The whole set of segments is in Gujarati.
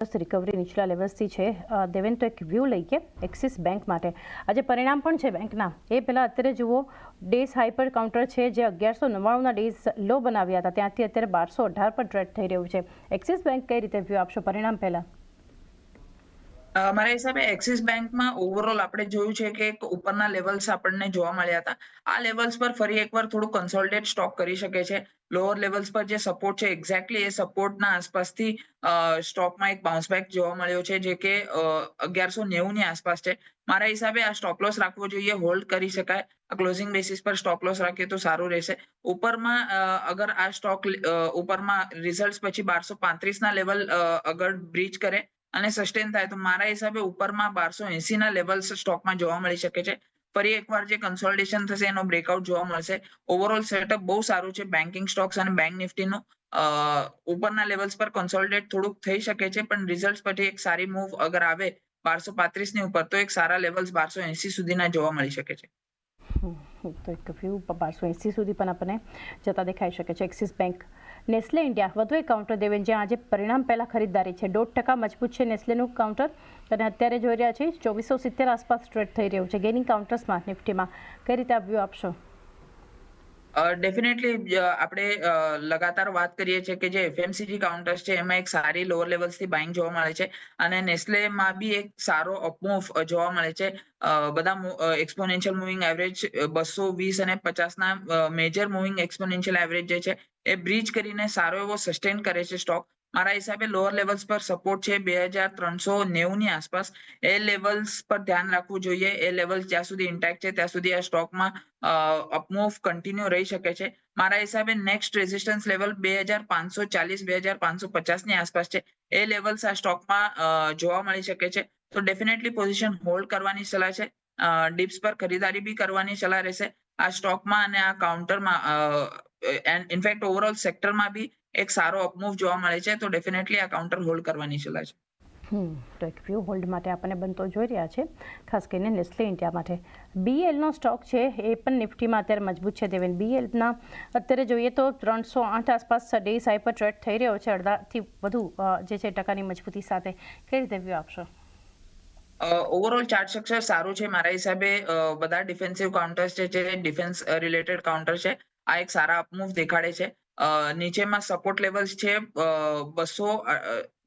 રિકવરી નીચલા લેવલ્સથી છે દેવેન, તો એક વ્યૂ લઈએ એક્સિસ બેંક માટે. આજે પરિણામ પણ છે બેંકના. એ પહેલાં અત્યારે જુઓ ડેઝ હાઈ પર કાઉન્ટર છે જે 1199ના ડેઝ લો બનાવ્યા હતા, ત્યાંથી અત્યારે 1218 પર ટ્રેડ થઈ રહ્યું છે. એક્સિસ બેંક કઈ રીતે વ્યૂ આપશો પરિણામ પહેલાં? મારા હિસાબે એક્સિસ બેંકમાં ઓવરઓલ આપણે જોયું છે કે એક ઉપરના લેવલ્સ આપણને જોવા મળ્યા હતા. આ લેવલ્સ પર ફરી એકવાર થોડું કન્સોલિડેટ સ્ટોક કરી શકે છે. લોઅર લેવલ્સ પર જે સપોર્ટ છે એક્ઝેક્ટલી એ સપોર્ટના આસપાસથી સ્ટોકમાં એક બાઉન્સ બેક જોવા મળ્યો છે, જે કે 1190ની આસપાસ છે. મારા હિસાબે આ સ્ટોપ લોસ રાખવો જોઈએ, હોલ્ડ કરી શકાય. ક્લોઝિંગ બેસિસ પર સ્ટોપ લોસ રાખીએ તો સારું રહેશે. ઉપરમાં અગર આ સ્ટોક ઉપરમાં રિઝલ્ટ પછી 1235ના લેવલ અગર બ્રીચ કરે અને સસ્ટેન થાય તો મારા હિસાબે ઉપરમાં 1280ના લેવલ્સ સ્ટોકમાં જોવા મળી શકે છે. ફરી એકવાર જે કન્સોલિડેશન થશે એનો બ્રેકઆઉટ જોવા મળશે. ઓવરઓલ સેટઅપ બહુ સારું છે બેન્કિંગ સ્ટોક્સ અને બેંક નિફ્ટીનું. ઉપરના લેવલ્સ પર કન્સોલિડેટ થોડુંક થઈ શકે છે, પણ રિઝલ્ટ પછી એક સારી મૂવ અગર આવે 1235ની ઉપર તો એક સારા લેવલ્સ 1280 સુધીના જોવા મળી શકે છે. તો એક વ્યૂ 1280 સુધી પણ આપણને જતા દેખાઈ શકે છે. Axis bank. નેસ્લે ઇન્ડિયા વધુ એક કાઉન્ટર દેવેન, જ્યાં આજે પરિણામ પહેલા ખરીદદારી છે. 1.5% મજબૂત છે નેસ્લેનું કાઉન્ટર અને અત્યારે જોઈ રહ્યા છીએ 2470 આસપાસ ટ્રેડ થઈ રહ્યું છે. ગેઇનિંગ કાઉન્ટર્સમાં નિફ્ટીમાં કઈ રીતે આ વ્યૂ આપશો? ડેફિનેટલી આપણે લગાતાર વાત કરીએ છીએ કે જે એફએમસીજી કાઉન્ટર્સ છે એમાં એક સારી લોઅર લેવલ્સથી બાઇંગ જોવા મળે છે અને નેસ્લેમાં બી એક સારો અપમૂવ જોવા મળે છે. બધા એક્સપોનેન્શિયલ મૂવિંગ એવરેજ 220 અને 50ના મેજર મૂવિંગ એક્સપોનેન્શિયલ એવરેજ જે છે એ બ્રીચ કરીને સારો એવો સસ્ટેન કરે છે સ્ટોક. મારા હિસાબે લોઅર લેવલ્સ પર સપોર્ટ છે 2390ની આસપાસ. એ લેવલ્સ પર ધ્યાન રાખવું જોઈએ. એ લેવલ્સ જ્યાં સુધી ઇન્ટેક્ટ છે ત્યાં સુધી આ સ્ટોકમાં અપમૂવ કન્ટિન્યુ રહી શકે છે. મારા હિસાબે નેક્સ્ટ રેઝિસ્ટન્સ લેવલ 2540 2550ની આસપાસ છે. એ લેવલ્સ આ સ્ટોકમાં જોવા મળી શકે છે. તો ડેફિનેટલી પોઝિશન હોલ્ડ કરવાની સલાહ છે. ડિપ્સ પર ખરીદારી બી કરવાની સલાહ રહેશે આ સ્ટોકમાં અને આ કાઉન્ટરમાં. ઇનફેક્ટ ઓવરઓલ સેક્ટરમાં બી એક સારો અપમૂવ જોવા મળે છે, તો ડેફિનેટલી આ કાઉન્ટર હોલ્ડ કરવાની સલાહ છે. તો એક વ્યૂ હોલ્ડ માટે આપણને બનતો જોઈ રહ્યા છે, ખાસ કરીને નેસ્લે ઇન્ડિયા માટે. બીએલનો સ્ટોક છે એ પણ નિફ્ટીમાં અત્યારે મજબૂત છે દેવેન. બીએલના અત્યારે જોઈએ તો 308 આસપાસ ડે હાઈ પર ટ્રેડ થઈ રહ્યો છે, અડધાથી વધુ જે છે ટકાની મજબૂતી સાથે. કઈ રીતે વ્યૂ આપશો? ઓવરઓલ ચાર્ટ સ્ટ્રક્ચર સારું છે મારા હિસાબે. બધા ડિફેન્સિવ કાઉન્ટર્સ છે જે ડિફેન્સ રિલેટેડ કાઉન્ટર છે આ એક સારા અપમૂવ દેખાડે છે. નીચેમાં સપોર્ટ લેવલ્સ છે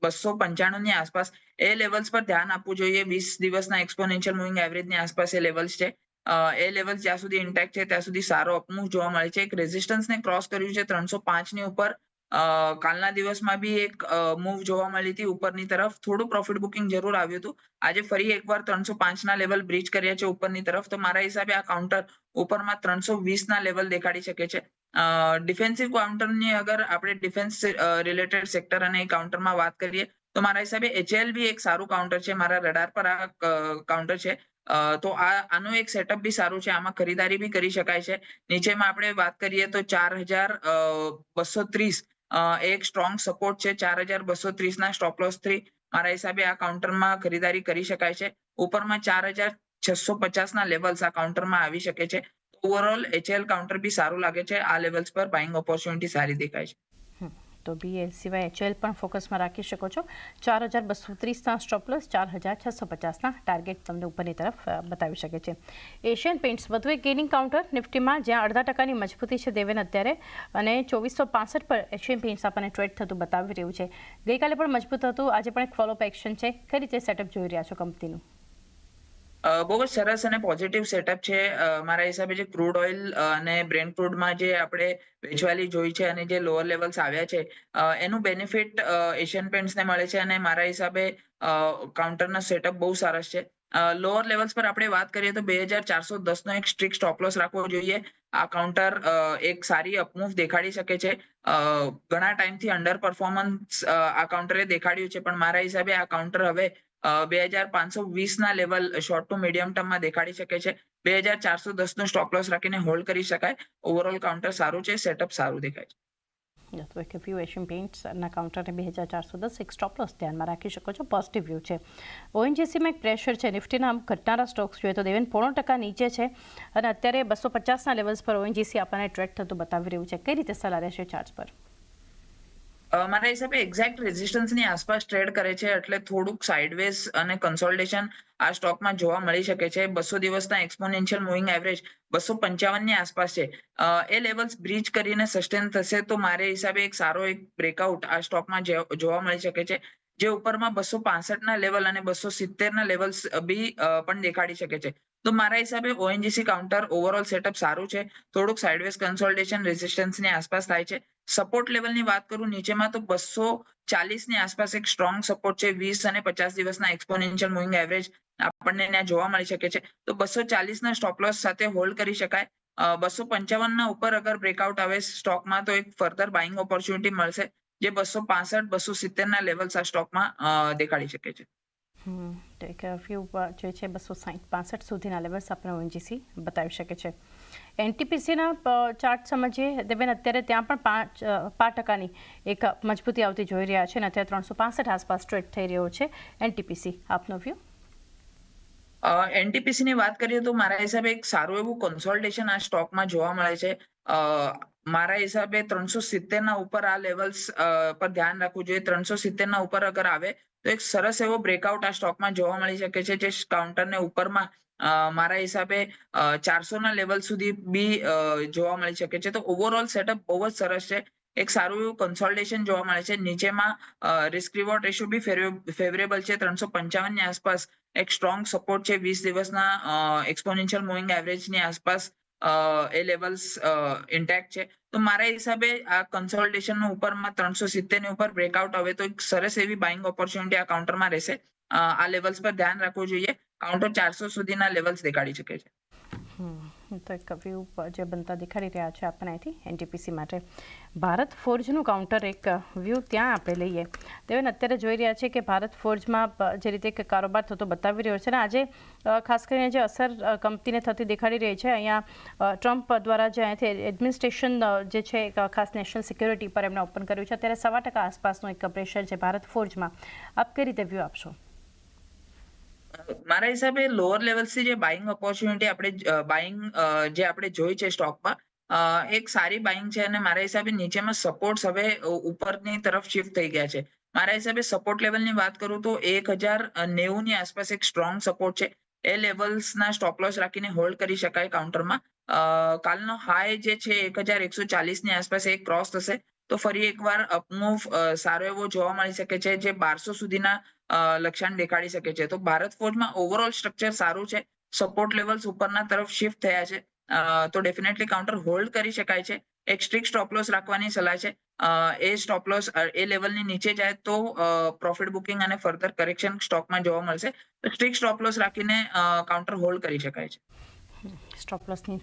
295ની આસપાસ. એ લેવલ્સ પર ધ્યાન આપવું જોઈએ. 20 દિવસના એક્સપોનેન્શિયલ મૂવિંગ એવરેજની આસપાસ એ લેવલ્સ છે. એ લેવલ્સ જ્યાં સુધી ઇન્ટેક્ટ છે ત્યાં સુધી સારો અપમૂવ જોવા મળે છે. એક રેઝિસ્ટન્સને ક્રોસ કર્યું છે 305ની ઉપર. કાલના દિવસમાં બી એક મૂવ જોવા મળી હતી ઉપરની તરફ. થોડું પ્રોફિટ બુકિંગ જરૂર આવ્યું હતું. આજે ફરી એકવાર 305ના લેવલ બ્રીચ કર્યા છે ઉપરની તરફ. તો મારા હિસાબે આ કાઉન્ટર ઉપરમાં 320ના લેવલ દેખાડી શકે છે. ડિફેન્સિવ કાઉન્ટરની અગર આપણે ડિફેન્સ રિલેટેડ સેક્ટર અને કાઉન્ટરમાં વાત કરીએ તો મારા હિસાબે એચએલ બી એક સારું કાઉન્ટર છે. મારા રડાર પર આ કાઉન્ટર છે. તો આનું એક સેટઅપ બી સારું છે. આમાં ખરીદારી બી કરી શકાય છે. નીચેમાં આપણે વાત કરીએ તો 4230 એક સ્ટ્રોંગ સપોર્ટ છે. 4230ના સ્ટોપ લોસ 3 મારા હિસાબે આ કાઉન્ટરમાં ખરીદારી કરી શકાય છે. ઉપરમાં 4650ના લેવલ્સ આ કાઉન્ટરમાં આવી શકે છે. ઓવરઓલ એચએલ કાઉન્ટર બી સારું લાગે છે. આ લેવલ્સ પર બાઇંગ ઓપોર્ચ્યુનિટી સારી દેખાય છે. તો બીએલ સિવાય એચએલ પણ ફોકસમાં રાખી શકો છો. 4230ના સ્ટોપ લોસ, 4650ના ટાર્ગેટ તમને ઉપરની તરફ બતાવી શકે છે. એશિયન પેઇન્ટ્સ વધુ એક ગેઇનિંગ કાઉન્ટર નિફ્ટીમાં, જ્યાં 0.5%ની મજબૂતી છે દેવેન અત્યારે, અને 2465 પર એશિયન પેઇન્ટ્સ આપણને ટ્રેડ થતું બતાવી રહ્યું છે. ગઈકાલે પણ મજબૂત હતું, આજે પણ એક ફોલોઅપ એક્શન છે. કઈ રીતે સેટઅપ જોઈ રહ્યા છો કંપનીનું? બહુ જ સરસ અને પોઝિટિવ સેટઅપ છે. મારા હિસાબે જે ક્રૂડ ઓઇલ અને બ્રેન્ટ ક્રૂડમાં જે આપણે વેચવાલી જોઈ છે અને જે લોઅર લેવલ્સ આવ્યા છે એનું બેનિફિટ એશિયન પેઇન્ટ્સને મળે છે અને મારા હિસાબે કાઉન્ટરના સેટઅપ બહુ સરસ છે. લોઅર લેવલ્સ પર આપણે વાત કરીએ તો 2410નો એક સ્ટ્રિક્ટ સ્ટોપ લોસ રાખવો જોઈએ. આ કાઉન્ટર એક સારી અપમૂવ દેખાડી શકે છે. ઘણા ટાઈમથી અંડર પરફોર્મન્સ આ કાઉન્ટરે દેખાડ્યું છે, પણ મારા હિસાબે આ કાઉન્ટર હવે 2520ના લેવલ શોર્ટ ટુ મીડિયમ ટર્મમાં દેખાડી શકે છે. 2410નો સ્ટોપ લોસ રાખીને હોલ્ડ કરી શકાય. ઓવરઓલ કાઉન્ટર સારું છે, સેટઅપ સારું દેખાય છે. તો એક વ્યૂ એશિયન પેઇન્ટ્સના કાઉન્ટરને 2410 એક સ્ટોપ લોસ ધ્યાનમાં રાખી શકો છો. પોઝિટિવ વ્યૂ છે. ઓએનજીસીમાં એક પ્રેશર છે. નિફ્ટીના ઘટનારા સ્ટોક્સ જોઈએ તો દેવેન 0.5% નીચે છે અને અત્યારે 250ના લેવલ્સ પર ઓએનજીસી આપણને ટ્રેડ થતું બતાવી રહ્યું છે. કઈ રીતે સલાહ રહેશે ચાર્ટ્સ પર? મારા હિસાબે એક્ઝેક્ટ રેઝિસ્ટન્સની આસપાસ ટ્રેડ કરે છે એટલે થોડુંક સાઇડવેઝ અને કન્સોલિડેશન આ સ્ટોકમાં જોવા મળી શકે છે. 200 દિવસના એક્સપોનેન્શિયલ મૂવિંગ એવરેજ 255 ની આસપાસ છે. એ લેવલ્સ બ્રીચ કરીને સસ્ટેન થશે તો મારા હિસાબે એક સારો એક બ્રેકઆઉટ આ સ્ટોકમાં જોવા મળી શકે છે. જે ઉપરમાં 265 ના લેવલ અને 270 ના લેવલ્સ પણ દેખાડી શકે છે. તો મારા હિસાબે ઓએનજીસી કાઉન્ટર ઓવરઓલ સેટઅપ સારું છે. થોડુંક સાઇડવેઝ કન્સોલિડેશન રેઝિસ્ટન્સની આસપાસ થાય છે. સપોર્ટ લેવલની વાત કરું નીચેમાં તો 240 ની આસપાસ એક સ્ટ્રોંગ સપોર્ટ છે. 20 અને 50 દિવસના એક્સપોનેન્શિયલ મૂવિંગ એવરેજ આપણને ત્યાં જોવા મળી શકે છે. તો 240 ના સ્ટોપ લોસ સાથે હોલ્ડ કરી શકાય. 255 ના ઉપર અગર બ્રેકઆઉટ આવે સ્ટોકમાં તો એક ફર્ધર બાઇંગ ઓપોર્ચ્યુનિટી મળશે. જે 265 270 ના લેવલ્સ આ સ્ટોકમાં દેખાડી શકે છે. તો એક વ્યૂ જે છે 260-65 સુધીના લેવલ્સ આપણે ઓએનજીસી બતાવી શકે છે. એનટીપીસીના ચાર્ટ સમજીએ દેવેન, અત્યારે ત્યાં પણ 5% એક મજબૂતી આવતી જોઈ રહ્યા છે અને અત્યારે 365 આસપાસ ટ્રેડ થઈ રહ્યો છે એનટીપીસી. આપનો વ્યૂ? એનટીપીસી ની વાત કરીએ તો મારા હિસાબે એક સારું એવું કન્સોલિડેશન આ સ્ટોકમાં જોવા મળે છે. મારા હિસાબે 370 ના ઉપર આ લેવલ્સ પર ધ્યાન રાખવું જોઈએ. 370 ના ઉપર અગર આવે તો એક સરસ એવો બ્રેકઆઉટ આ સ્ટોકમાં જોવા મળી શકે છે. જે કાઉન્ટરને ઉપરમાં મારા હિસાબે 400 ના લેવલ સુધી બી જોવા મળી શકે છે. તો ઓવરઓલ સેટઅપ બહુ જ સરસ છે. એક સારું એવું કન્સોલિડેશન જોવા મળે છે. નીચેમાં રિસ્ક રિવોર્ડ રેશિયો બી ફેવરેબલ છે. 355 ની આસપાસ એક સ્ટ્રોંગ સપોર્ટ છે. 20 દિવસના એક્સપોનેન્શિયલ મૂવિંગ એવરેજની આસપાસ એ લેવલ્સ ઇન્ટેક્ટ છે. તો મારા હિસાબે આ કન્સોલિડેશન ઉપરમાં 370 ની ઉપર બ્રેકઆઉટ આવે તો એક સરસ એવી બાઇંગ ઓપોર્ચ્યુનિટી આ કાઉન્ટરમાં રહેશે. આ લેવલ્સ પર ધ્યાન રાખવું જોઈએ. કાઉન્ટર 400 સુધીના લેવલ્સ દેખાડી શકે છે. તો એક વ્યૂ જે બનતા દેખાડી રહ્યા છે આપણને અહીંથી એનટીપીસી માટે. ભારત ફોર્જનું કાઉન્ટર એક વ્યૂ ત્યાં આપણે લઈએ. દેવેન, અત્યારે જોઈ રહ્યા છે કે ભારત ફોર્જમાં જે રીતે એક કારોબાર થતો બતાવી રહ્યો છે ને આજે ખાસ કરીને જે અસર કંપનીને થતી દેખાડી રહી છે, અહીંયા ટ્રમ્પ દ્વારા જે અહીંથી એડમિનિસ્ટ્રેશન જે છે ખાસ નેશનલ સિક્યોરિટી પર એમણે ઓપન કર્યું છે, અત્યારે 9% આસપાસનું એક પ્રેશર છે ભારત ફોર્જમાં. આપ કઈ રીતે વ્યૂ આપશો? મારા હિસાબે લોઅર લેવલ્સથી જે બાઇંગ ઓપોર્ચ્યુનિટી જે આપણે જોઈ છે સ્ટોકમાં એક સારી બાઇંગ છે અને મારા હિસાબે નીચેમાં સપોર્ટ્સ હવે ઉપરની તરફ શિફ્ટ થઈ ગયા છે. મારા હિસાબે સપોર્ટ લેવલની વાત કરું તો 1090 ની આસપાસ એક સ્ટ્રોંગ સપોર્ટ છે. એ લેવલ્સના સ્ટોપ લોસ રાખીને હોલ્ડ કરી શકાય કાઉન્ટરમાં. કાલનો હાઈ જે છે 1140 ની આસપાસ એક ક્રોસ થશે તો ફરી એકવાર અપમૂવ સારો એવો જોવા મળી શકે છે. જે 1200 સુધીના લક્ષ્યાંક દેખાડી શકે છે. તો ભારત ફોર્જમાં ઓવરઓલ સ્ટ્રક્ચર સારું છે. સપોર્ટ લેવલ્સ ઉપરના તરફ શિફ્ટ થયા છે. તો ડેફિનેટલી કાઉન્ટર હોલ્ડ કરી શકાય છે. એક સ્ટ્રિક્ટ સ્ટોપ લોસ રાખવાની સલાહ છે. એ સ્ટોપ લોસ એ લેવલની નીચે જાય તો પ્રોફિટ બુકિંગ અને ફર્ધર કરેક્શન સ્ટોકમાં જોવા મળશે. તો સ્ટ્રિક્ટ સ્ટોપ લોસ રાખીને કાઉન્ટર હોલ્ડ કરી શકાય છે. સ્ટોપ લોસની